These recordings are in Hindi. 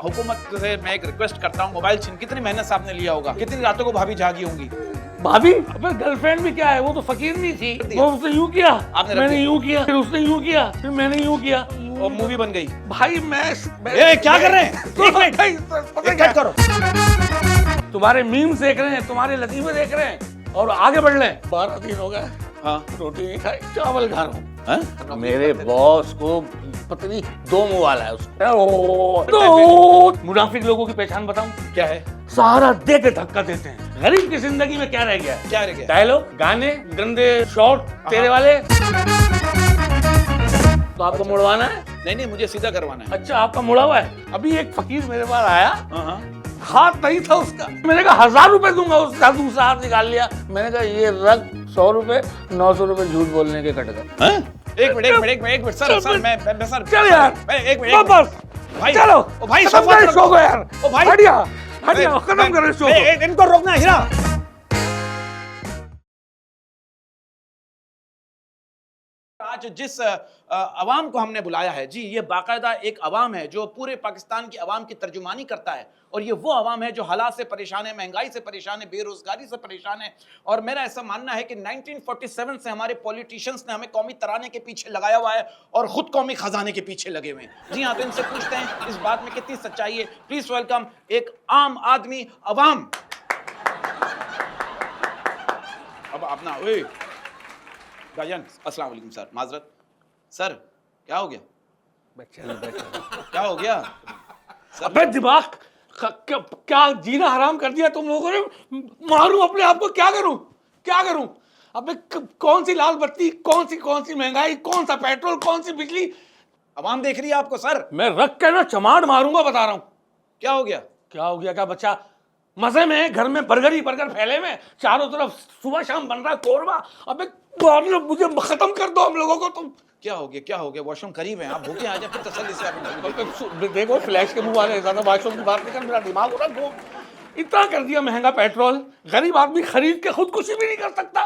हुकूमत से मैं एक रिक्वेस्ट करता हूँ, मोबाइल छीन कितनी मेहनत से आपने लिया होगा, कितनी रातों को भाभी जागी होंगी। भाभी अबे गर्लफ्रेंड भी क्या है, वो तो फकीर नहीं थी, वो उसने यूं किया, मैंने यूं किया, फिर उसने यूं किया, फिर मैंने यूं किया और मूवी बन गई। भाई मैं ए, क्या कर रहे हैं? एक मिनट, एक कट करो। तुम्हारे मीम्स देख रहे हैं, तुम्हारे लतीफे देख रहे हैं और आगे बढ़ ले। 12 दिन हो गए, हाँ रोटी नहीं खाई, चावल खा रहा हूँ। हाँ? मेरे बॉस को पत्नी 2 मुंह वाला है उसको। तो मुनाफिक लोगों की पहचान बताऊं क्या है? सहारा देते धक्का देते हैं। गरीब की जिंदगी में क्या रह गया है? क्या रह गया? डायलॉग, गाने, गंदे शॉट तेरे वाले। तो आपको मुड़वाना है? नहीं, मुझे सीधा करवाना है। अच्छा, आपका मुड़ा हुआ है। अभी एक फकीर मेरे पास आया, हाँ। हाथ नहीं था उसका, मैंने कहा 1000 रुपए दूंगा, उसका दूसरा हाथ निकाल लिया। मैंने कहा ये रख 100 रुपए, 900 रुपए झूठ बोलने के कट गए। एक मिनट सर, मैं सर, चल यार, एक मिनट बस भाई, चलो, ओ भाई, खत्म करो इस शो को यार। ओ भाई, हटिया, खत्म करो इस शो को। इनको रोकना हीरा। आज जिस अवाम को हमने बुलाया है जी, ये बाकायदा एक अवाम है जो पूरे पाकिस्तान की अवाम की तर्जुमानी करता है, और ये वो अवाम है जो हालात से परेशान है, महंगाई से परेशान है, बेरोजगारी से परेशान है। और मेरा ऐसा मानना है कि 1947 से हमारे पॉलिटिशियंस ने हमें कौमी तराने के पीछे लगाया हुआ है और खुद कौमी खजाने के पीछे लगे हुए हैं। जी हाँ, तो इनसे पूछते हैं इस बात में कितनी सच्चाई है। प्लीज वेलकम एक आम आदमी अवाम। अब अपना भाईजान, अस्सलाम वालेकुम सर, माजरत सर, क्या हो गया? क्या हो गया? अबे दिमाग क्या जीना हराम कर दिया तुम लोगों ने। मारूं अपने आप को, क्या करूं? अबे कौन सी लाल बत्ती, कौन सी महंगाई, कौन सा पेट्रोल, कौन सी बिजली, अवाम देख रही है आपको सर। मैं रख के ना चमाड़ मारूंगा, बता रहा हूं। क्या हो गया? क्या बच्चा मजे में घर में बर्गर फैले में, चारों तरफ सुबह शाम बन रहा है कोरमा। अबे मुझे खत्म कर दो हम लोगों को। तुम क्या हो गया? वॉशरूम करीब है, आप भूखे आ जाए, फिर तसल्ली से आप देखो फ्लैश के मुंह वाले, ज्यादा वॉशरूम की बात नहीं कर, मेरा दिमाग हो रहा घूम। इतना कर दिया महंगा पेट्रोल, गरीब आदमी खरीद के खुदकुशी भी नहीं कर सकता।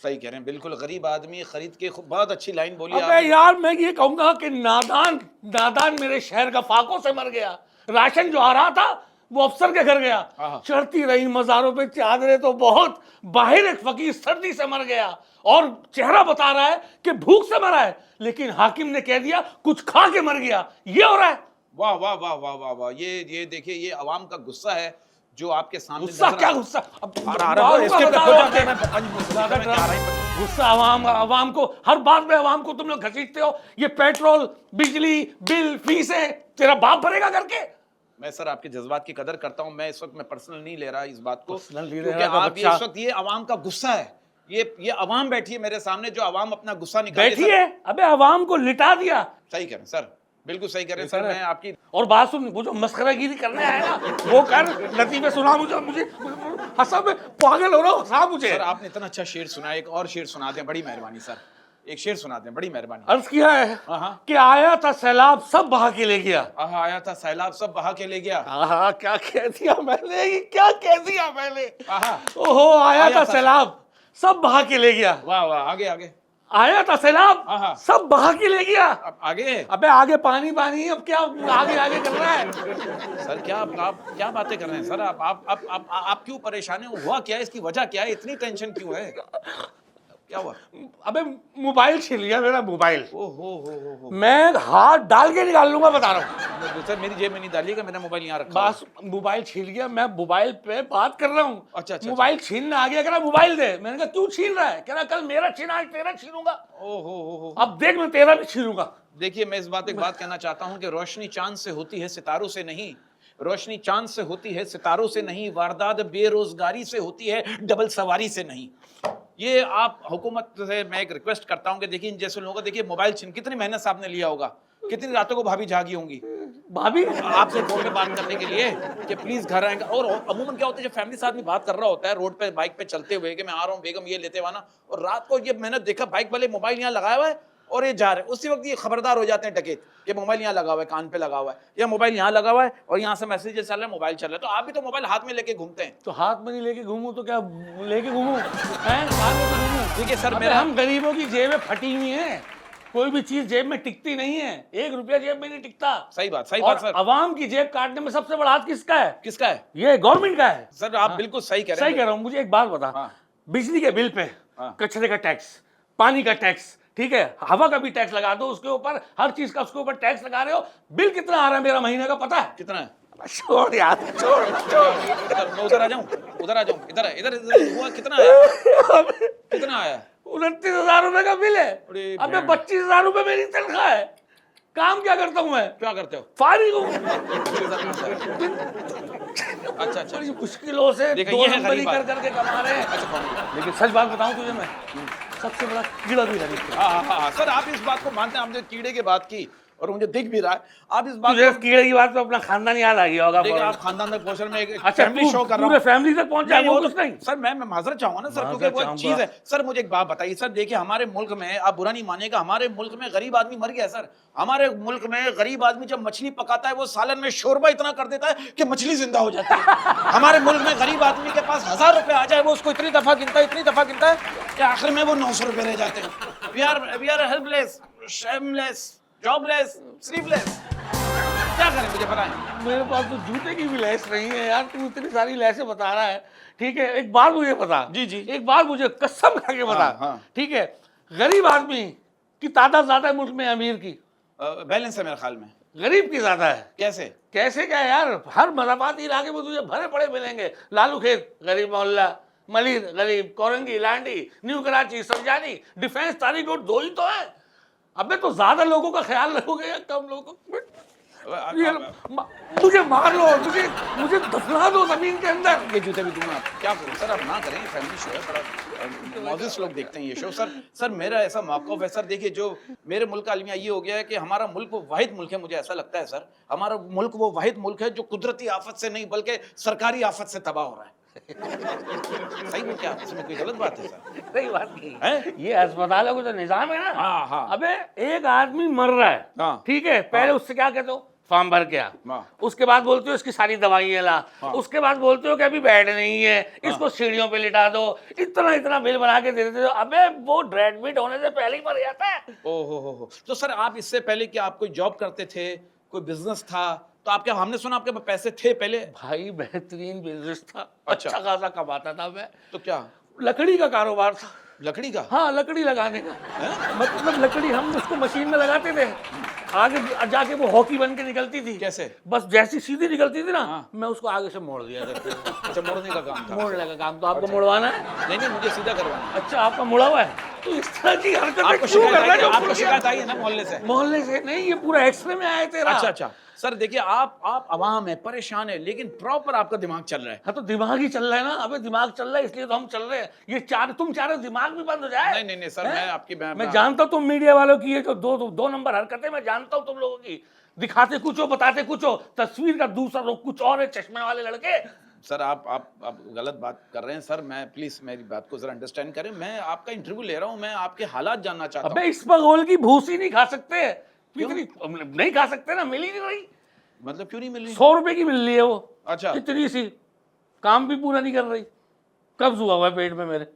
सही कह रहे हैं, बिल्कुल गरीब आदमी खरीद के बहुत अच्छी लाइन बोली अबे यार, मैं ये कहूंगा कि नादान मेरे शहर का फाकों से मर गया। राशन जो आ रहा था वो अफसर के घर गया, चढ़ती रही मज़ारों पे चादरें तो बहुत, बाहर एक फकीर सर्दी से मर गया और चेहरा बता रहा है कि भूख से मरा है, लेकिन हाकिम ने कह दिया कुछ खा के मर गया। ये हो रहा है। वाह वाह वाह वाह वाह वाह, ये देखिए, ये अवाम का गुस्सा है जो आपके सामने। गुस्सा क्या गुस्सा? गुस्सा अवाम को, हर बात में अवाम को तुम लोग घसीटते हो। ये पेट्रोल, बिजली बिल, फीसें तेरा बाप भरेगा करके। मैं सर आपके जज्बात की कदर करता हूं, मैं इस वक्त मैं पर्सनल नहीं ले रहा इस बात को, क्योंकि आप ये इस वक्त ये अवाम का गुस्सा है। ये अवाम बैठी है मेरे सामने जो अवाम अपना गुस्सा निकाल बैठी है। अबे अवाम को लिटा दिया। सही कह रहे हैं सर, बिल्कुल सही कह रहे हैं सर। मैं आपकी और बात सुन, वो जो मस्खरागिरी करने आया ना वो कर, लतीफे सुना मुझे हंसा, मैं पागल हो रहा हूँ, हंसा मुझे। सर आपने इतना अच्छा शेर सुना, एक और शेर सुना दें, बड़ी मेहरबानी सर, एक शेर सुना दें, बड़ी मेहरबानी। अर्ज किया है कि आया था सैलाब सब बहा के ले गया। आया था सैलाब सब बहा के ले गया। क्या कह दिया मैंने, ओहो, आया था सैलाब सब बहा के ले गया। वाह वाह, आगे आया था सैलाब सब बहा के ले गया। अब आगे? अबे आगे पानी, अब क्या आगे कर रहा है? सर क्या आप क्या बातें कर रहे हैं सर? आप क्यों परेशान हैं? हुआ क्या है, इसकी वजह क्या है, इतनी टेंशन क्यों है? क्या हुआ? अबे मोबाइल छीन लिया मेरा मोबाइल। हो। मैं हाथ डाल के निकाल लूंगा, बता रहा हूँ। सर मेरी जेब में नहीं डालिएगा, मेरा मोबाइल यहाँ रखा। बस मोबाइल छीन लिया, मैं मोबाइल पे बात कर रहा हूँ। अच्छा। मोबाइल छीनने आ गया, कह रहा मोबाइल दे। मैंने कहा क्यों छीन रहा है? कह रहा कल मेरा छीना, आज तेरा छीनूंगा। ओहो, अब देख मैं तेरा भी छीनूंगा। देखिए, मैं एक बात कहना चाहता हूँ कि रोशनी चांद से होती है, सितारों से नहीं। रोशनी चांद से होती है, सितारों से नहीं। वारदात बेरोजगारी से होती है, डबल सवारी से नहीं। ये आप हुकूमत से मैं एक रिक्वेस्ट करता हूँ कि देखिए, इन जैसे लोगों को देखिए, मोबाइल छीन कितनी मेहनत से आपने लिया होगा, कितनी रातों को भाभी जागी होंगी भाभी आपसे फोन पे बात करने के लिए कि प्लीज घर आएंगे। और अमूमन क्या होता है, जब फैमिली साथ में बात कर रहा होता है रोड पे बाइक पे चलते हुए कि मैं आ रहा हूँ बेगम ये लेते हुआ ना, और रात को ये मैंने देखा बाइक वाले मोबाइल यहाँ लगाया हुआ है और ये जा रहे हैं, उसी वक्त ये खबरदार हो जाते हैं डकैत कि मोबाइल यहाँ लगा हुआ है, कान पे लगा हुआ है, या मोबाइल यहाँ लगा हुआ है और यहाँ से मैसेजेस चल रहे हैं, मोबाइल चल रहा है। तो आप भी तो मोबाइल हाथ में लेके घूमते हैं। तो हाथ में नहीं लेके घूमूं तो क्या लेके घूमूं? देखिए सर, हम गरीबों की जेबें फटी हुई हैं, कोई भी चीज जेब में टिकती नहीं है, 1 रुपया जेब में नहीं टिकता। सही बात और सर। अवाम की जेब काटने में सबसे बड़ा हाथ किसका है? किसका है? ये गवर्नमेंट का है। सर आप बिल्कुल सही कह रहे हैं। सही कह रहा हूँ। मुझे एक बात बता, हाँ। बिजली के बिल पे हाँ। कचरे का टैक्स, पानी का टैक्स, ठीक है, हवा का भी टैक्स लगा दो उसके ऊपर, हर चीज का उसके ऊपर टैक्स लगा रहे हो। बिल कितना आ रहा है मेरा महीने का पता है? कितना है? छोड़ यार, छोड़। मैं उधर आ जाऊं, इधर हुआ कितना है? कितना आया? 29,000 रुपए का बिल है। अरे अबे 25,000 रुपए मेरी तनख्वाह है। काम क्या करता हूँ मैं? क्या करते हो? फारिग हूँ। अच्छा बड़ी मुश्किलों से देखो, दो ये है नंबरी गरीब कर बात। करके कमा रहे हैं। अच्छा लेकिन सच बात बताऊं तुझे मैं, सबसे बड़ा कीड़ा भी गरीब है। हाँ सर, आप इस बात को मानते हैं? आपने कीड़े की बात की और मुझे दिख भी रहा है, आप इस बात तुझे कीड़े की बात पे अपना खानदान याद आ गया होगा। देखिए, आप खानदान तक पहुंच रहे हैं, मैं एक अच्छा, फैमिली शो कर रहा पूरे हूँ। फैमिली तक पहुंच जाए वो कुछ नहीं। सर मैं माजरत चाहूंगा ना सर, क्योंकि माजरत वो एक चाहूंगा। चीज है। सर मुझे एक बात बताइए सर, देखिए हमारे मुल्क में, आप बुरा नहीं मानिएगा, हमारे मुल्क में गरीब आदमी मर गया है सर। हमारे मुल्क में गरीब आदमी जब मछली पकाता है, वो सालन में शोरबा इतना कर देता है कि मछली जिंदा हो जाती है। हमारे मुल्क में गरीब आदमी के पास 1000 रुपए आ जाए, वो उसको इतनी दफा गिनता है कि आखिर में वो 900 रुपए रह जाते हैं। We are helpless, shameless, jobless, sleepless. क्या करें मुझे बताएं? मेरे पास तो जूते की भी लैस नहीं है यार, तू इतनी सारी लैसें बता रहा है। ठीक है, एक बात मुझे बता। जी। एक बात मुझे कसम खा के बता। हाँ। ठीक है, गरीब आदमी की तादाद ज्यादा है मुल्क में अमीर की? बैलेंस है मेरे ख्याल में। गरीब की ज्यादा है। कैसे क्या यार, हर मज़ाबाती इलाके में तुझे भरे पड़े मिलेंगे। लालू खेत गरीब मोहल्ला, मलिर गरीब, कोरंगी, लांडी, न्यू कराची, संजानी, डिफेंस, तारीकोट, 2 ही तो है। अबे तो ज्यादा लोगों का ख्याल रखोगे या कम लोगों को? मुझे मार लो, मुझे दफना दो जमीन के अंदर। ये जूते भी दूंगा। क्या करूं सर, आप ना करें, फैमिली शो है, बड़ा मौजूद लोग देखते हैं ये शो। सर मेरा ऐसा मौक़िफ़ है सर, देखिए जो मेरे मुल्क का अलमिया ये हो गया है कि हमारा मुल्क वो वाहिद मुल्क है, मुझे ऐसा लगता है सर, हमारा मुल्क वो वाहिद मुल्क है जो कुदरती आफत से नहीं बल्कि सरकारी आफत से तबाह हो रहा है। सही में क्या इसमें कोई गलत बात है सर? सही बात नहीं है। ये अस्पतालों का जो निजाम है ना, हाँ। अबे एक आदमी मर रहा है, हाँ। ठीक है, पहले उससे क्या कहते हो, फॉर्म भर के आ। उसके बाद बोलते हो इसकी सारी दवाइयाँ ला। उसके बाद बोलते हो कि अभी बेड नहीं है, इसको सीढ़ियों पे लिटा दो। इतना बिल बना के दे देते हो। अबे वो एडमिट होने से पहले ही मर जाता है। ओहो। तो सर आप इससे पहले क्या आप कोई जॉब करते थे, कोई बिजनेस था? तो आपके, हमने सुना आपके पास पैसे थे पहले? भाई बेहतरीन बिजनेस था, अच्छा खासा कमाता था मैं। तो क्या? लकड़ी का कारोबार था। लकड़ी का? हाँ, लकड़ी लगाने का। मतलब लकड़ी हम उसको मशीन में लगाते थे, आगे जाके वो हॉकी बन के निकलती थी। कैसे? बस जैसी सीधी निकलती थी ना, हाँ। मैं उसको आगे से मोड़ दिया करता था। अच्छा, मोड़ने का काम था। मोड़ने का काम। तो आपको मुड़वाना है? नहीं, मुझे सीधा करवाना है। अच्छा, आपका मुड़ा हुआ है तो इस तरह की हरकत आपको शिकायत आई है ना मोहल्ले से? मोहल्ले से नहीं, ये पूरा एक्सरे में आया तेरा। अच्छा सर, देखिए आप अवाम है, परेशान है, लेकिन प्रॉपर आपका दिमाग चल रहा है। हाँ, तो दिमाग ही चल रहा है ना। अबे दिमाग चल रहा है इसलिए तो हम चल रहे हैं। ये तुम चाह रहे हो दिमाग भी बंद हो जाए? नहीं सर, मैं आपकी मैं जानता हूँ तुम मीडिया वालों की ये जो दो नंबर हरकतें मैं जानता हूँ तुम लोगों की। दिखाते कुछ हो, बताते कुछ हो, तस्वीर का दूसरा रुख कुछ और है। चश्मे वाले लड़के। सर आप गलत बात कर रहे हैं सर। मैं प्लीज मेरी बात को जरा अंडरस्टैंड करें। मैं आपका इंटरव्यू ले रहा हूँ, मैं आपके हालात जानना चाहता हूँ। अबे इस बगोल की भूसी नहीं खा सकते? नहीं खा सकते ना, मिल ही नहीं रही। मतलब क्यों नहीं मिल रही? 100 रुपए की मिल रही है वो। अच्छा। इतनी सी, काम भी पूरा नहीं कर रही। कब्ज हुआ है पेट में मेरे,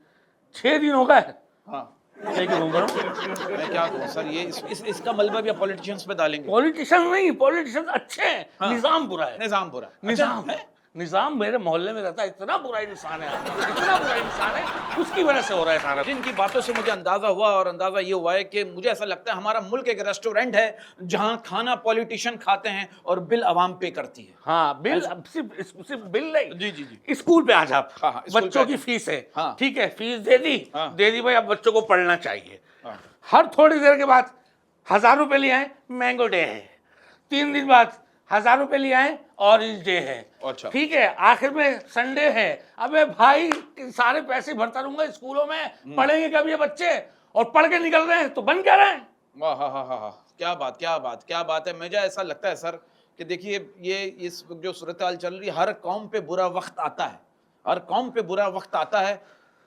6 दिन हो गए। हाँ, मैं क्या कहूँ सर, ये इसका मलबा भी पॉलिटिशियंस पे डालेंगे? पॉलिटिशियन नहीं, पॉलिटिशियन अच्छे हैं। हाँ। निजाम बुरा है। निजाम बुरा? निजाम है। निजाम मेरे मोहल्ले में रहता है, इतना बुरा इंसान है, इतना बुरा इंसान है, उसकी वजह से हो रहा है सारा। जिनकी बातों से मुझे अंदाजा हुआ, और अंदाजा ये हुआ है कि मुझे ऐसा लगता है हमारा मुल्क एक रेस्टोरेंट है जहां खाना पॉलिटिशियन खाते हैं और बिल अवाम पे करती है। हाँ, बिल सिर्फ बिल नहीं। जी। स्कूल पे आज आप, हाँ, बच्चों की फीस है। हाँ। ठीक है, फीस दे दी। हाँ। दे दी भाई, अब बच्चों को पढ़ना चाहिए। हाँ। हर थोड़ी देर के बाद 1000 रुपए ले आए, मैंगो डे है। 3 दिन बाद 1000 रुपए ले आए, ऑरेंज डे है। अच्छा। ठीक है, आखिर में संडे है। अबे भाई, सारे पैसे भरता रहूंगा स्कूलों में, पढ़ेंगे कब ये बच्चे? और पढ़ के निकल रहे हैं तो बन क्या रहे हैं? वाह, क्या बात है। मुझे ऐसा लगता है सर कि देखिए, ये इस जो सूरत हाल चल रही है, हर कौम पे बुरा वक्त आता है, हर कौम पे बुरा वक्त आता है।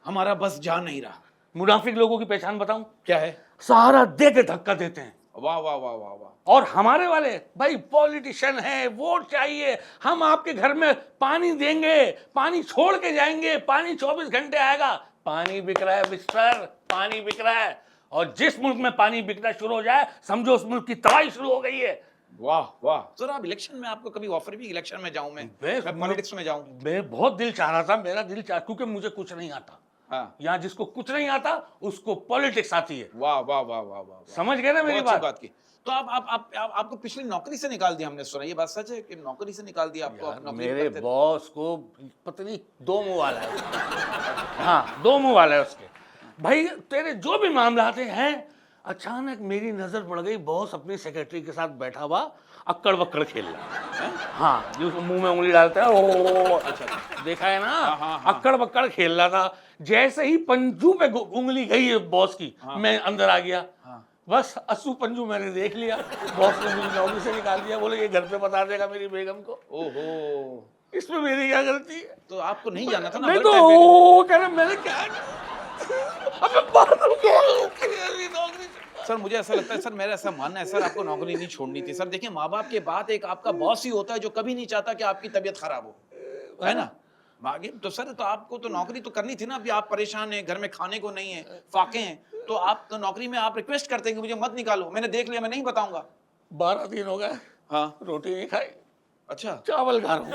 हमारा बस जा नहीं रहा। मुनाफिक लोगों की पहचान बताऊं क्या है? सहारा दे के धक्का देते हैं। वाह। और हमारे वाले भाई पॉलिटिशियन है, वोट चाहिए, हम आपके घर में पानी देंगे, पानी छोड़ के जाएंगे, पानी 24 घंटे आएगा। पानी बिक रहा है मिस्टर, पानी बिक रहा है। और जिस मुल्क में पानी बिकना शुरू हो जाए समझो उस मुल्क की तबाही शुरू हो गई है। वाह वाह सर, आप इलेक्शन में आपको कभी ऑफर भी, इलेक्शन में जाऊं मैं पॉलिटिक्स में जाऊं? मैं बहुत दिल चाह रहा था, मेरा दिल चाह, क्योंकि मुझे कुछ नहीं आता। हाँ। यहाँ जिसको कुछ नहीं आता उसको पॉलिटिक्स आती है। वाह वाह वाह वाह वाह, समझ गए ना मेरी बहुत अच्छी बात? बात की। तो आपको पिछली नौकरी से निकाल दिया हमने सुना, ये बात सच है कि नौकरी से निकाल दिया आपको? आप नौकरी मेरे करते थे? बॉस को पता नहीं दो मुंह वाला है। हाँ, दो मुंह वाला है उसके। भाई तेरे जो भी मामला आते हैं, अचानक मेरी नजर पड़ गई, बॉस अपनी सेक्रेटरी के साथ बैठा हुआ अक्कड़ बक्कड़ खेल रहा है। हाँ, जो मुंह में उंगली डालता है, ओ अच्छा देखा है ना? हाँ। अक्कड़ बक्कड़ खेल रहा था। जैसे ही पंजू पे उंगली गई है बॉस की, मैं अंदर आ गया। बस अस्सू पंजू मैंने देख लिया, बॉस ने मुझे नौकरी से निकाल दिया। बोले ये घर पे बता देगा मेरी बेगम को। ओहो, इसमें मेरी क्या गलती है? तो आपको नहीं जाना था ना? मैं वर्ल्ड तो टाइम पे? ओ कह रहा मैंने क्या अबे बात हो गया नौकरी से। सर मुझे ऐसा लगता है, सर मेरा ऐसा मानना है सर, आपको नौकरी नहीं छोड़नी थी सर। देखिए माँ बाप के बाद एक आपका बॉस ही होता है जो कभी नहीं चाहता कि आपकी तबीयत खराब हो, है ना? आगे तो सर, तो आपको तो नौकरी तो करनी थी ना। अभी आप परेशान हैं, घर में खाने को नहीं है, फाके हैं, तो आप तो नौकरी में आप रिक्वेस्ट करते हैं कि मुझे मत निकालो, मैंने देख लिया, मैं नहीं बताऊंगा। 12 दिन हो गए, हाँ रोटी नहीं खाई, अच्छा, चावल खा रहा हूँ।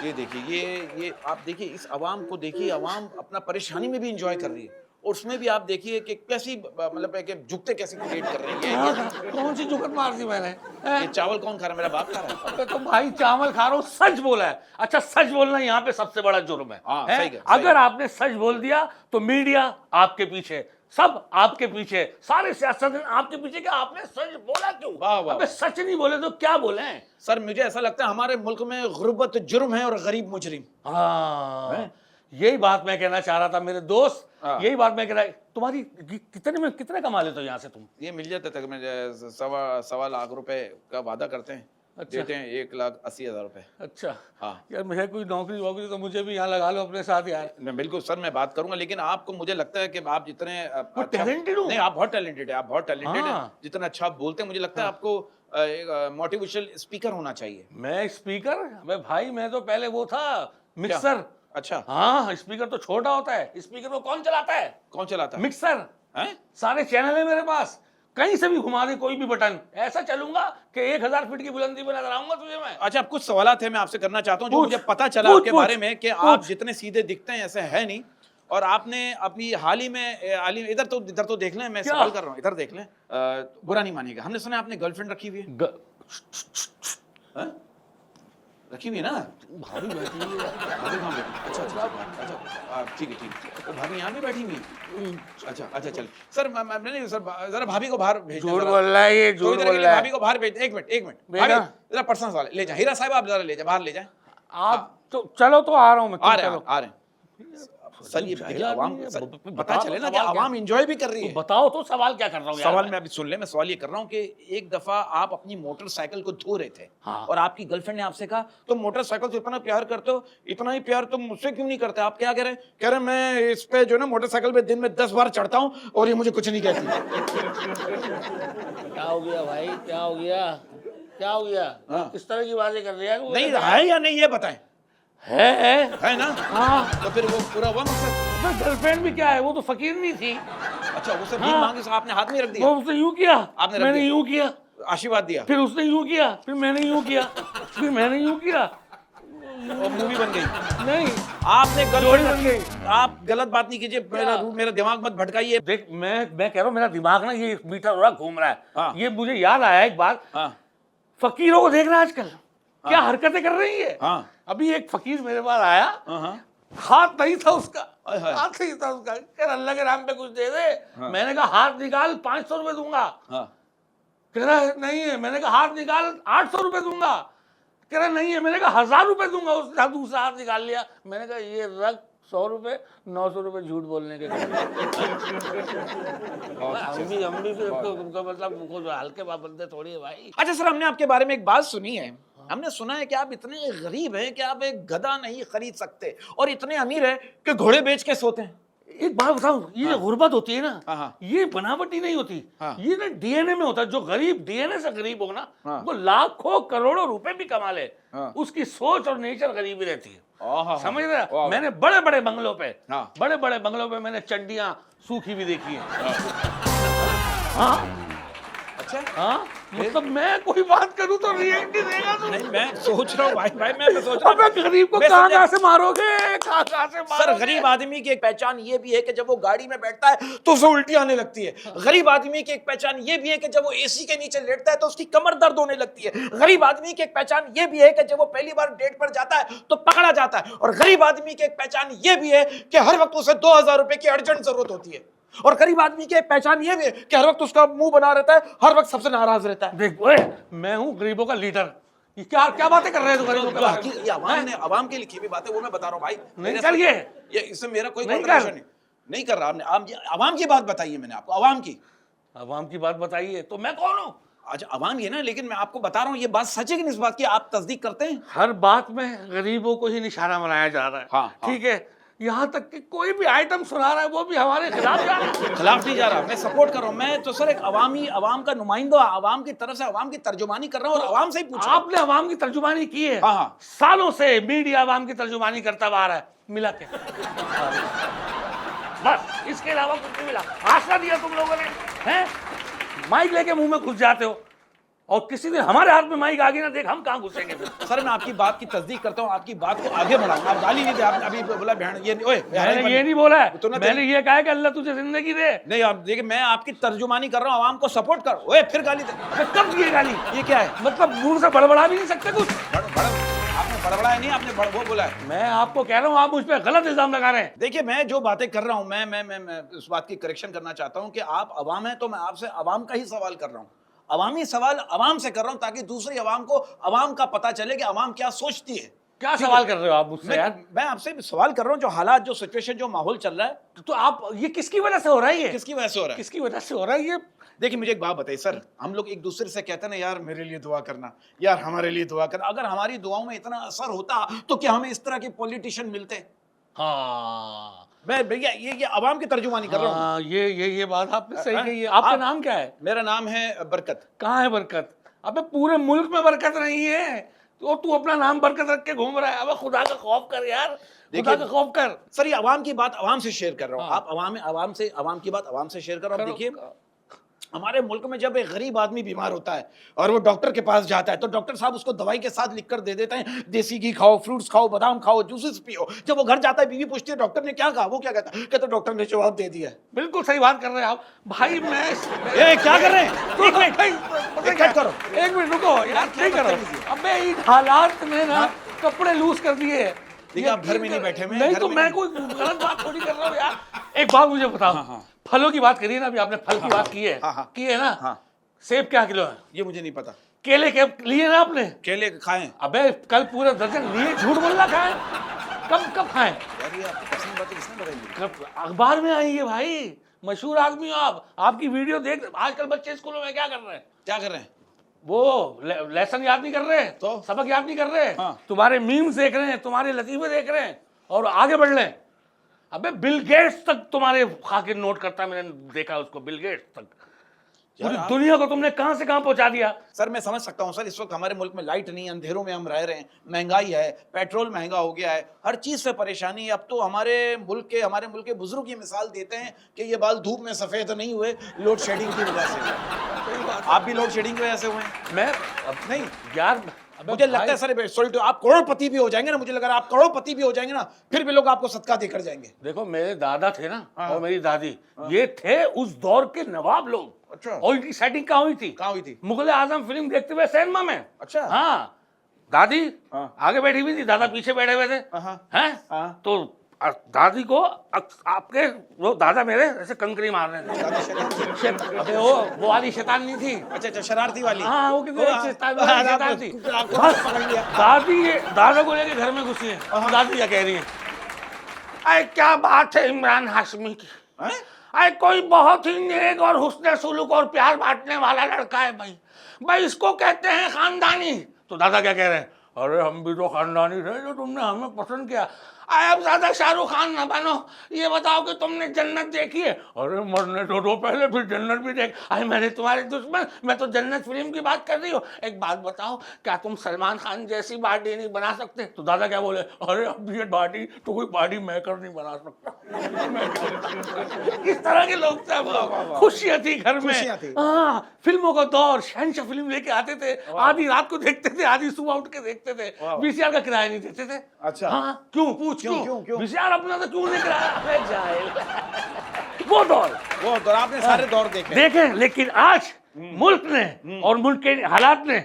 ये देखिए, ये आप देखिए इस आवाम को देखिए, आवाम अपना परेशानी में भी इंजॉय कर रही है, और उसमें भी आप देखिए कि कैसी मतलब है कि जुगते कैसे क्रिएट कर रही है। कौन सी जुगत मार दी मैंने? ये चावल कौन खा रहा है? मेरा बाप खा रहा है। अबे तो भाई चावल खा रहा हूँ, सच बोला है। अच्छा, सच बोलना यहाँ पे सबसे बड़ा जुर्म है। हाँ, हैं? सही है, सही अगर है। आपने सच बोल दिया तो मीडिया आपके पीछे, सब आपके पीछे, सारे सियासतदान आपके पीछे कि आपने सच बोला क्यों? वाह, वाह। अबे सच नहीं बोले तो क्या बोले? सर मुझे ऐसा लगता है हमारे मुल्क में गुर्बत जुर्म है और गरीब मुजरिम। हाँ, यही बात मैं कहना चाह रहा था मेरे दोस्त। हाँ। यही बात मैं कह रहा, तुम्हारी कितने कमा लेते हो यहाँ से तुम? ये मिल जाता तक में 1.25 लाख रुपए का वादा करते हैं, अच्छा। देते हैं 1,80,000 रुपए। अच्छा। हाँ यार मुझे कोई नौकरी वोकरी तो मुझे भी यहाँ लगा लो अपने साथ यार। मैं बिल्कुल सर, मैं बात करूंगा, लेकिन आपको मुझे लगता है कि आप जितने talented हो। नहीं, आप बहुत टैलेंटेड है, आप बहुत टैलेंटेड हाँ। है। जितना अच्छा आप बोलते हैं, मुझे लगता है आपको मोटिवेशनल स्पीकर होना चाहिए। मैं स्पीकर? अबे भाई मैं तो पहले वो था, मिक्सर। अच्छा, हाँ, स्पीकर तो छोटा होता है, स्पीकर को कौन चलाता है? कौन चलाता है? मिक्सर। हैं? सारे चैनल है मेरे पास, कहीं से भी घुमा दे कोई भी बटन, ऐसा चलूंगा कि 1000 फीट की बुलंदी पे नजर आऊंगा तुझे मैं। अच्छा, अब कुछ सवाल है मैं आपसे करना चाहता हूँ, जो पूछ, मुझे पता चला पूछ, आपके पूछ, बारे में कि आप जितने सीधे दिखते हैं ऐसे है नहीं, और आपने अपनी हाल ही में इधर तो देख लें, मैं क्या? सवाल कर रहा हूँ, इधर देख लें, बुरा नहीं मानिएगा, हमने सुना आपने गर्लफ्रेंड रखी हुई है? हैं? रखी हुई है ना? भाभी बैठी है। भाभी कहाँ बैठी? अच्छा, ठीक है। तो भाभी यहाँ भी बैठी हुई है? अच्छा चल सर, नहीं सर, जरा भाभी को बाहर भेज। झूठ बोल रहा है ये, झूठ बोल रहा है। भाभी को बाहर भेज। एक मिनट बेटा। भाभी जरा पर्सनल सवाल ले जाए, हीरा साहब आप जरा ले जाए, बाहर ले जाए। आप तो चलो, तो आ रहा हूँ मैं, आ तुम रहे चलो। हैं, आ रहे हैं। सर ये देखिए, आवाम पता बताओ चले तो ना कि सवाल क्या? आवाम एंजॉय भी कर रही है। बताओ तो सवाल क्या कर रहा हूँ यार सवाल मैं? में अभी सुन ले, मैं सवाल ये कर रहा हूँ कि एक दफा आप अपनी मोटरसाइकिल को धो रहे थे, हाँ। और आपकी गर्लफ्रेंड ने आपसे कहा तुम मोटरसाइकिल से इतना प्यार करते हो, इतना ही प्यार तुम मुझसे क्यों नहीं करते? आप क्या कह रहे हैं? कह रहे मैं इस पे जो है ना मोटरसाइकिल पे दिन में 10 बार चढ़ता हूँ और ये मुझे कुछ नहीं कहती। क्या हो गया भाई, क्या हो गया, क्या हो गया? हाँ। किस तरह की बातें कर रहे हैं? नहीं है या नहीं ये बताएं। है ना? हाँ। तो फिर वो पूरा हुआ मकसद। गर्लफ्रेंड भी क्या है, वो तो फकीर नहीं थी। अच्छा, उसे भीख हाँ। मांगी से आपने हाथ में रख दिया? वो उसने यूं किया, आपने रख मैंने दिया? यूं किया, आशीर्वाद दिया, फिर उसने यूं किया, फिर मैंने यूं किया, फिर मैंने यूं किया, और मूवी बन गई। नहीं आपने जोड़ी बन गई। आप गलत बात नहीं कीजिए, मेरा दिमाग मत भटकाइए। देख, मैं कह रहा हूँ मेरा दिमाग ना ये मीटर हो रहा घूम रहा है। हाँ। ये मुझे याद आया एक बात, हाँ फकीरों को देख रहा है आजकल क्या हरकतें कर रही है। हाँ अभी एक फकीर मेरे पास आया, हाँ हाथ नहीं था उसका, हाय हाय। हाथ नहीं था उसका, कह रहा अल्लाह के नाम पे कुछ दे दे। हाँ। मैंने कहा हाथ निकाल, 500 रुपए दूंगा। हाँ। कह रहा है नहीं है। मैंने कहा हाथ निकाल, 800 रुपए दूंगा। कह रहा नहीं है। मैंने कहा 1000 रुपए दूंगा। उसने दूसरा हाथ निकाल लिया। मैंने कहा ये रख 100 रुपए, 900 रुपए झूठ बोलने के। हम भी फिर तुमको मतलब हल्के बंदे थोड़ी है भाई। अच्छा सर, हमने आपके बारे में एक बात सुनी है, हमने सुना है कि आप इतने गरीब हैं कि आप एक गधा नहीं खरीद सकते, और इतने अमीर हैं कि घोड़े बेच के सोते हैं। एक बात बताऊं, ये जो गुर्बत होती है हाँ, ना, हाँ। ये बनावटी नहीं होती, हाँ। ये ना डीएनए में होता है। जो गरीब डीएनए से गरीब हो ना, हाँ। वो लाखों करोड़ों रुपए भी कमा ले, हाँ। उसकी सोच और नेचर गरीबी रहती है। आहा, समझ वाह, रहे? वाह। मैंने बड़े बड़े बंगलों पे, हाँ। बड़े बड़े बंगलों पे मैंने चंडियां सूखी भी देखी है। हाँ अच्छा, हाँ, मतलब मैं कोई बात करूं तो रिएक्ट नहीं देगा तू। नहीं मैं सोच रहा हूँ भाई भाई मैं सोच रहा अबे गरीब को मैं कहाँ समझा- कहाँ से मारोगे, कहाँ कहाँ से सर मारोगे? गरीब आदमी की एक पहचान ये भी है कि जब वो गाड़ी में बैठता है तो उसे उल्टी आने लगती है। गरीब आदमी की एक पहचान ये भी है कि जब वो एसी के नीचे लेटता है तो उसकी कमर दर्द होने लगती है। गरीब आदमी की एक पहचान ये भी है कि जब वो पहली बार डेट पर जाता है तो पकड़ा जाता है। और गरीब आदमी की एक पहचान ये भी है कि हर वक्त उसे 2000 रुपए की अर्जेंट जरूरत होती है। और गरीब आदमी की एक पहचान ये भी है कि हर वक्त उसका मुंह बना रहता है, हर वक्त सबसे नाराज रहता है। देख ओए, मैं हूँ गरीबों का लीडर। ये क्या क्या बातें कर रहे हैं तू गरीबों के बारे में? ये अवाम ने अवाम की लिखी हुई बातें वो मैं बता रहा हूँ भाई। नहीं मेरे कर से- ये इससे मेरा कोई नहीं कॉन्ट्रडिक्शन कर। नहीं कर रहा। आपने अवाम की बात बताई है मैंने आपको, अवाम की। अवाम की बात बताइए तो मैं कौन हूँ? अच्छा अवाम ये ना, लेकिन मैं आपको बता रहा हूँ ये बात सच है कि नहीं, इस बात की आप तस्दीक करते हैं? हर बात में गरीबों को ही निशाना बनाया जा रहा है। हाँ, हाँ। ठीक है, यहाँ तक कि कोई भी आइटम सुना रहा है वो भी हमारे खिलाफ जा रहा है। खिलाफ नहीं जा रहा, मैं सपोर्ट कर रहा हूँ। मैं तो सर एक अवाम का नुमाइंदा, अवाम की तरफ से अवाम की तर्जुमानी कर रहा हूँ और अवाम से ही पूछ रहा हूँ। आपने अवाम की तर्जुमानी की है। हाँ, हाँ। सालों से मीडिया अवाम की तर्जुमानी करता आ रहा है, मिला क्या? बस इसके अलावा कुछ नहीं मिला। आशा दिया तुम लोगों ने, हैं? माइक लेके मुंह में घुस जाते हो और किसी दिन हमारे हाथ में माइक आ गई ना, देख हम कहाँ घुसेंगे फिर। सर मैं आपकी बात की तस्दीक करता हूँ, आपकी बात को आगे बढ़ाऊंगा। आप गाली नहीं दे, आपने अभी बोला बहन ये ओए मैंने ये नहीं बोला है, तूने मैंने ये कहा है कि अल्लाह तुझे जिंदगी दे। नहीं, आप देखिए मैं आपकी तर्जुमानी कर रहा हूँ, आवाम को सपोर्ट कर। ओए फिर गाली दे, अबे कब दिए गाली? ये क्या है? मतलब मुंह से बड़बड़ा भी नहीं सकते कुछ। आपने बड़बड़ाया नहीं, आपने वो बोला है। मैं आपको कह रहा हूँ, आप मुझ पे गलत इल्जाम लगा रहे हैं। देखिए मैं जो बातें कर रहा हूँ, मैं इस बात की करेक्शन करना चाहता हूँ कि आप अवाम है तो मैं आपसे अवाम का ही सवाल कर रहा हूँ। अवामी सवाल अवाम से कर रहा हूँ ताकि दूसरी अवाम को अवाम का पता चले कि अवाम क्या सोचती है। क्या सवाल कर रहे हो आप मुझसे यार? मैं आपसे सवाल कर रहा हूँ, जो हालात, जो सिचुएशन, जो माहौल चल रहा है, तो आप ये किसकी वजह से हो रहा है? ये किसकी वजह से हो रहा है? किसकी वजह से हो रहा है ये? देखिए मुझे एक बात बताइए सर, हम लोग एक दूसरे से कहते हैं ना यार मेरे लिए दुआ करना, यार हमारे लिए दुआ करना। अगर हमारी दुआओं में इतना असर होता तो क्या हमें इस तरह के पॉलिटिशियन मिलते? हाँ, मैं भैया ये अवाम की तर्जुमानी कर रहा हूँ। हाँ, ये बात आपने सही हाँ, कही है। आपका आप- नाम क्या है? मेरा नाम है बरकत। कहाँ है बरकत? अबे पूरे मुल्क में बरकत नहीं है तो तू अपना नाम बरकत रख के घूम रहा है। अबे खुदा का खौफ कर यार, खुदा का खौफ कर। सर ये अवाम की बात अवाम से शेयर कर रहा हूँ। हाँ। आप अवाम की बात अवाम से शेयर कर रहा हूँ। देखिए हमारे मुल्क में जब एक गरीब आदमी बीमार होता है और वो डॉक्टर के पास जाता है तो डॉक्टर साहब उसको दवाई के साथ लिखकर दे देते हैं, देसी घी खाओ, फ्रूट्स खाओ, बादाम खाओ, जूसेस पियो। जब वो घर जाता है बीवी पूछती है डॉक्टर ने क्या कहा, वो क्या कहता है? कहता डॉक्टर ने जवाब दे दिया है। बिल्कुल सही बात कर रहे हैं आप भाई। मैं ए क्या कर रहे हैं? एक मिनट भाई, कट करो। एक मिनट रुको यार, नहीं करो। अबे इन हालात में ना कपड़े लूज कर दिए। देखिए आप घर में नहीं बैठे हुए हैं, नहीं घर तो में मैं नहीं। कोई गलत बात थोड़ी कर रहा हूँ यार। एक बात मुझे बताओ, हाँ, हाँ। फलों की बात करिए ना, अभी आपने फल की बात की है, हाँ, हाँ। की है ना? हाँ। सेब क्या किलो है? ये मुझे नहीं पता। केले के लिए ना आपने? केले खाएं? अबे कल पूरा दर्जन लिए, झूठ बोलना खाए? कब कब खाएं? यार ये आपकी पसंद बातें किसने बताई? कब? अखबार में आई है भाई, मशहूर आदमी हो आप। आपकी वीडियो देख आजकल बच्चे स्कूलों में क्या कर रहे हैं? क्या कर रहे हैं? वो लेसन याद नहीं कर रहे, तो? सबक याद नहीं कर रहे, हाँ। तुम्हारे मीम्स देख रहे हैं, तुम्हारे लतीफे देख रहे हैं और आगे बढ़ रहे हैं। अबे बिल गेट्स तक तुम्हारे खा के नोट करता है, मैंने देखा उसको, बिल गेट्स तक। पूरी दुनिया को तुमने कहां से कहां पहुंचा दिया। सर मैं समझ सकता हूँ सर, इस वक्त हमारे मुल्क में लाइट नहीं है, अंधेरों में हम रह रहे हैं, महंगाई है, पेट्रोल महंगा हो गया है, हर चीज़ से परेशानी है। अब तो हमारे मुल्क के बुजुर्ग ये मिसाल देते हैं कि ये बाल धूप में सफ़ेद नहीं हुए, लोड शेडिंग की वजह से। आप भी लोड शेडिंग की वजह से हुए हैं? मैं नहीं यार, मुझे लगता है सर, सॉरी तो आप करोड़पति भी हो जाएंगे ना, मुझे लग रहा है आप करोड़पति भी हो जाएंगे ना, फिर भी लोग आपको सदका देकर जाएंगे। देखो मेरे दादा थे ना, हाँ। और मेरी दादी, ये थे उस दौर के नवाब लोग। अच्छा। और इनकी सेटिंग कहाँ हुई थी? कहाँ हुई थी? मुगल आजम फिल्म देखते हुए सिनेमा में। अच्छा। हाँ, दादी हाँ। आगे बैठी हुई थी, दादा पीछे बैठे हुए थे। हाँ। हैं? हाँ। तो दादी को आपके वो दादा मेरे ऐसे कंकरी मार रहे थे। दादी शैतान थी? अबे वो वाली शैतान नहीं थी। अच्छा अच्छा, शरारती वाली। हाँ, वो कितनी हाँ, शैतान हाँ, शैतान थी। आपको बस पकड़ लिया। दादी दादा को लेके घर में घुसी है। दादी क्या कह रही है? अरे क्या बात है इमरान हाशमी की, हैं? अरे कोई बहुत ही नेक और हुस्न सुलूक और प्यार बांटने वाला लड़का है भाई, भाई इसको कहते हैं खानदानी। तो दादा क्या कह रहे हैं? अरे हम भी तो खानदानी थे जो तुमने हमें पसंद किया। अब ज्यादा शाहरुख खान ना बनो, ये बताओ कि तुमने जन्नत देखी है? अरे मरने दो पहले, फिर जन्नत भी देख। अरे मैंने तुम्हारे दुश्मन, मैं तो जन्नत फिल्म की बात कर रही हूँ। एक बात बताओ, क्या तुम सलमान खान जैसी बॉडी नहीं बना सकते? तो दादा क्या बोले, अरे अब ये बॉडी तो कोई बॉडी मेकर नहीं बना सकता। इस तरह के लोग थे हम लोग। खुशियाँ थी घर में। हाँ, फिल्मों का दौर, शहंशाह फिल्म लेके आते थे, आधी रात को देखते थे, आधी सुबह उठ के देखते थे। वीसीआर का किराया नहीं देते थे। अच्छा। हाँ, क्यों? पूछ क्यों? वीसीआर अपना तो क्यों नहीं किराया? अबे जाहिल। वो दौर आपने सारे दौर देखे, लेकिन आज मुल्क ने और मुल्क के हालात ने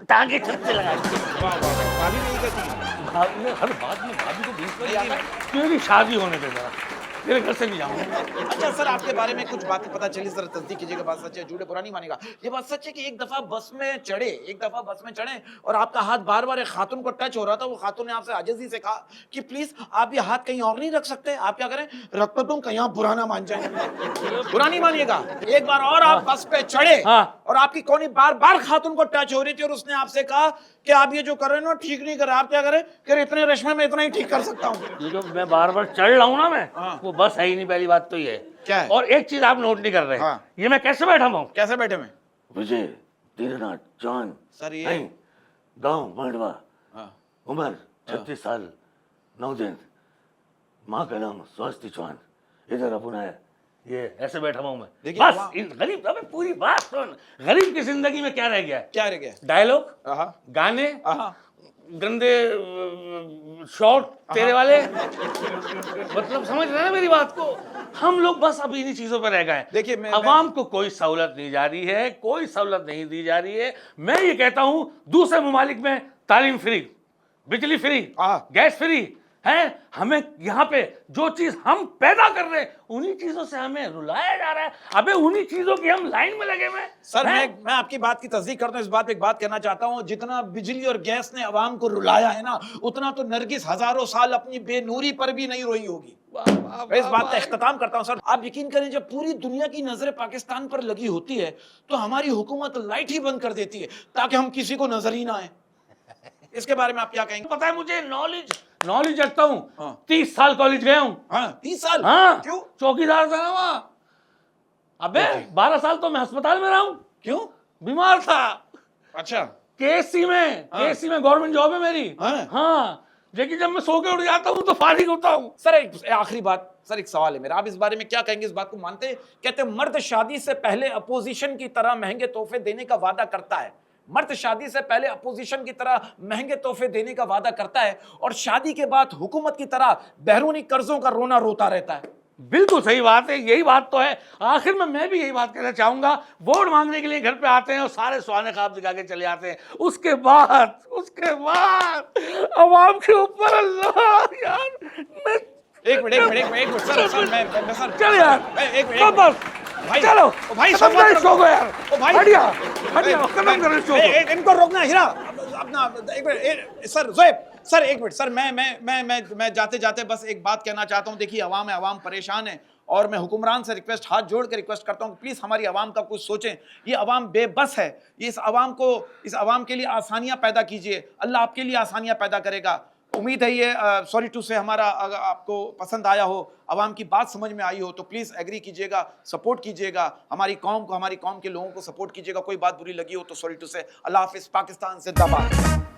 टांगे छत्ते लगाई। भाभी नहीं कहती, भाभी ने हर बात में भाभी को बीच में आता है। मेरी शादी होने दे जरा, तेरे घर से भी जाऊंगा। अच्छा सर, आपके बारे में कुछ बातें पता चली, जरा तस्दीक कीजिएगा, बात सच है झूठे बुरा नहीं मानेगा। ये बात सच है कि एक दफा बस में चढ़े और आपका हाथ बार बार एक खातून को टच हो रहा था। वो खातून ने आपसे आजिज़ी से कहा कि प्लीज आप ये हाथ कहीं और नहीं रख सकते? आप क्या करें, रख तो तुम कहीं आप बुरा ना मान जाए। बुरा नहीं मानिएगा। एक बार और आप बस पे चढ़े और आपकी कौनी बार बार खातून को टच हो रही थी और उसने आपसे कहा कि आप ये जो कर रहे हो ना ठीक नहीं कर रहे। आप क्या करें कि इतने रश्मे में इतना ही ठीक कर सकता हूँ। ये जो मैं बार बार चढ़ रहा हूँ ना, मैं वो बस है ही नहीं, पहली बात तो ये क्या है? और एक चीज आप नोट नहीं कर रहे, ये मैं कैसे बैठा हूँ? कैसे बैठे में? विजय दीनानाथ जॉन सर ये गांव मंडवा, उम्र 36 साल 9 दिन, माँ का नाम स्वास्थ्य चौहान, इधर अपना है। ये ऐसे बैठा हूँ मैं। बस इन गरीब, अबे पूरी बात सुन, गरीब की जिंदगी में क्या रह गया? क्या रह गया? डायलॉग, गाने, गंदे शॉट तेरे वाले, मतलब समझ रहे हैं मेरी बात को? हम लोग बस अब इन्हीं चीजों पर रह गए। देखिए, अवाम को कोई सहूलत नहीं जा रही है, कोई सहूलत नहीं दी जा रही है। मैं ये कहता हूं, दूसरे ममालिक में तालीम फ्री, बिजली फ्री, गैस फ्री है। हमें यहाँ पे जो चीज हम पैदा कर रहे हैं उन्हीं चीजों से हमें रुलाया जा रहा है। अबे उन्हीं चीजों की हम लाइन में लगे हुए। सर मैं आपकी बात की तस्दीक करता हूँ। इस बात पे एक बात कहना चाहता हूँ, जितना बिजली और गैस ने अवाम को रुलाया है ना, उतना तो नरगिस हजारों साल अपनी बेनूरी पर भी नहीं रोई होगी। मैं इस बात का इख्तिताम करता हूँ। सर आप यकीन करें, जब पूरी दुनिया की नजरें पाकिस्तान पर लगी होती है तो हमारी हुकूमत लाइट ही बंद कर देती है ताकि हम किसी को नजर ही ना आए। इसके बारे में आप क्या कहेंगे? पता है मुझे, नॉलेज रखता हूँ। 30 साल कॉलेज गया हूँ। 30 साल? हाँ, क्यों? चौकीदार था ना वहाँ। अबे 12 साल तो मैं अस्पताल में रहा हूँ। क्यों? बीमार था। अच्छा। केसी में गवर्नमेंट जॉब है मेरी। हाँ, लेकिन जब मैं सो के उठ जाता हूँ तो फारिग होता हूँ। सर एक आखिरी बात, सर एक सवाल है मेरा, आप इस बारे में क्या कहेंगे? इस बात को मानते हैं? कहते हैं मर्द शादी से पहले अपोजिशन की तरह महंगे तोहफे देने का वादा करता है। मर्द शादी से पहले अपोजिशन की तरह महंगे तोहफे देने का वादा करता है और शादी के बाद हुकूमत की तरह बैरूनी कर्जों का रोना रोता रहता है। बिल्कुल सही बात है, यही बात तो है। आखिर में मैं भी यही बात कहना चाहूंगा, वोट मांगने के लिए घर पे आते हैं और सारे सुहाने ख्वाब दिखा के चले आते हैं। उसके बाद अवाम के ऊपर अल्लाह यार, मैं एक मिनट सर चल यार, एक मिनट बस भाई, चलो भाई शो को यार, ओ भाई हटिया खत्म करो शो को। इनको रोकना हीरा अपना। एक मिनट सर, ज़ोएब सर, एक मिनट सर, मैं जाते जाते बस एक बात कहना चाहता हूँ। देखिए अवाम है, अवाम परेशान है और मैं हुक्मरान से हाथ जोड़ के रिक्वेस्ट करता हूँ, प्लीज़ हमारी अवाम का कुछ सोचें। ये अवाम बेबस है, ये इस अवाम के लिए आसानियाँ पैदा कीजिए। अल्लाह आपके लिए आसानियाँ पैदा करेगा। उम्मीद है ये सॉरी टू से हमारा अगर आपको पसंद आया हो, अवाम की बात समझ में आई हो तो प्लीज़ एग्री कीजिएगा, सपोर्ट कीजिएगा हमारी कौम को, हमारी कौम के लोगों को सपोर्ट कीजिएगा। कोई बात बुरी लगी हो तो सॉरी टू से। अल्लाह हाफिज़। पाकिस्तान जिंदाबाद।